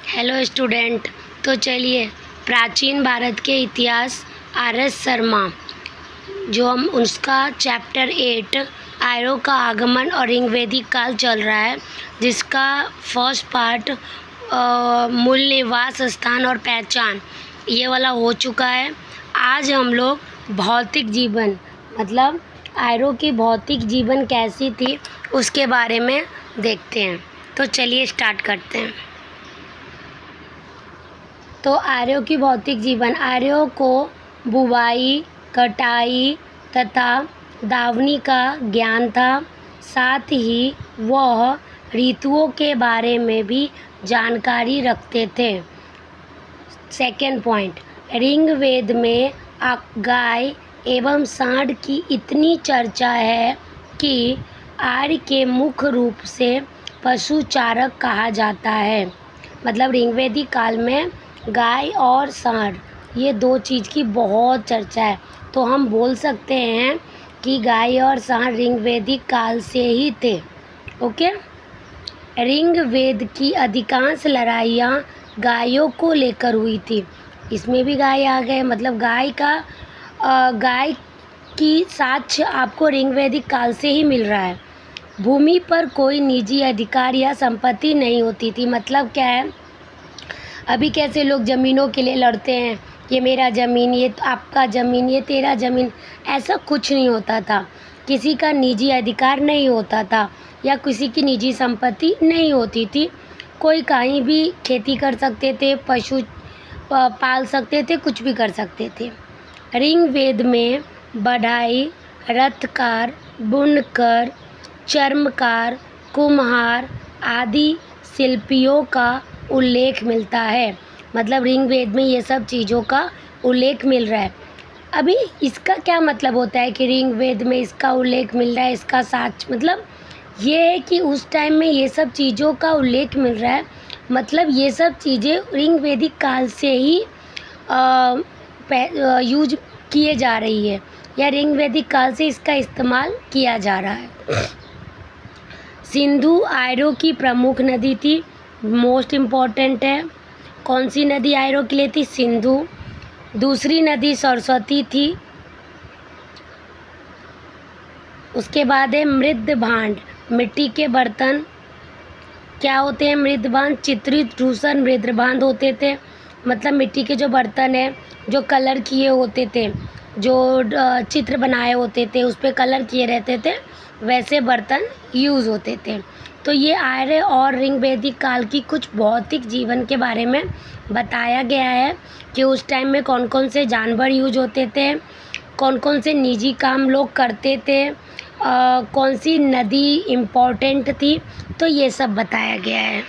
Hello student. तो चलिए प्राचीन भारत के इतिहास आर.एस. शर्मा जो हम उसका चैप्टर 8 आर्यों का आगमन और ऋग्वैदिक काल चल रहा है, जिसका फर्स्ट पार्ट मूल निवास स्थान और पहचान ये वाला हो चुका है। आज हम लोग भौतिक जीवन मतलब आर्यों की भौतिक जीवन कैसी थी उसके बारे में देखते हैं। तो चलिए स्टार्ट करते हैं। तो आर्यों की भौतिक जीवन। आर्यों को बुवाई, कटाई तथा दावनी का ज्ञान था। साथ ही वह ऋतुओं के बारे में भी जानकारी रखते थे। सेकेंड पॉइंट, ऋग्वेद में गाय एवं सांड की इतनी चर्चा है कि आर्य के मुख्य रूप से पशु चारक कहा जाता है। मतलब ऋग्वैदिक काल में गाय और सांड ये दो चीज़ की बहुत चर्चा है। तो हम बोल सकते हैं कि गाय और सांड ऋग्वैदिक काल से ही थे। ओके। ऋग्वेद की अधिकांश लड़ाइयाँ गायों को लेकर हुई थी। इसमें भी गाय आ गए। मतलब गाय की साक्ष्य आपको ऋग्वैदिक काल से ही मिल रहा है। भूमि पर कोई निजी अधिकार या संपत्ति नहीं होती थी। मतलब क्या है, अभी कैसे लोग ज़मीनों के लिए लड़ते हैं, ये मेरा ज़मीन, ये आपका ज़मीन, ये तेरा ज़मीन, ऐसा कुछ नहीं होता था। किसी का निजी अधिकार नहीं होता था या किसी की निजी संपत्ति नहीं होती थी। कोई कहीं भी खेती कर सकते थे, पशु पाल सकते थे, कुछ भी कर सकते थे। ऋग्वेद में बढ़ई, रथकार, बुनकर, चर्मकार, कुम्हार आदि शिल्पियों का उल्लेख मिलता है। मतलब ऋग्वेद में ये सब चीज़ों का उल्लेख मिल रहा है। अभी इसका क्या मतलब होता है कि ऋग्वेद में इसका उल्लेख मिल रहा है, इसका साक्ष्य मतलब ये है कि उस टाइम में ये सब चीज़ों का उल्लेख मिल रहा है। मतलब ये सब चीज़ें ऋग्वैदिक काल से ही यूज किए जा रही है या ऋग्वैदिक काल से इसका इस्तेमाल किया जा रहा है। सिंधु आर्यों की प्रमुख नदी थी। मोस्ट इम्पॉर्टेंट है। कौन सी नदी आर्यों के लिए थी? सिंधु। दूसरी नदी सरस्वती थी। उसके बाद है मृद भांड, मिट्टी के बर्तन। क्या होते हैं मृद भांड? चित्रित धूसर मृद भांड होते थे। मतलब मिट्टी के जो बर्तन है, जो कलर किए होते थे, जो चित्र बनाए होते थे, उस पर कलर किए रहते थे, वैसे बर्तन यूज़ होते थे। तो ये आर्य और ऋग्वैदिक काल की कुछ भौतिक जीवन के बारे में बताया गया है कि उस टाइम में कौन कौन से जानवर यूज होते थे, कौन कौन से निजी काम लोग करते थे, कौन सी नदी इम्पोर्टेंट थी। तो ये सब बताया गया है।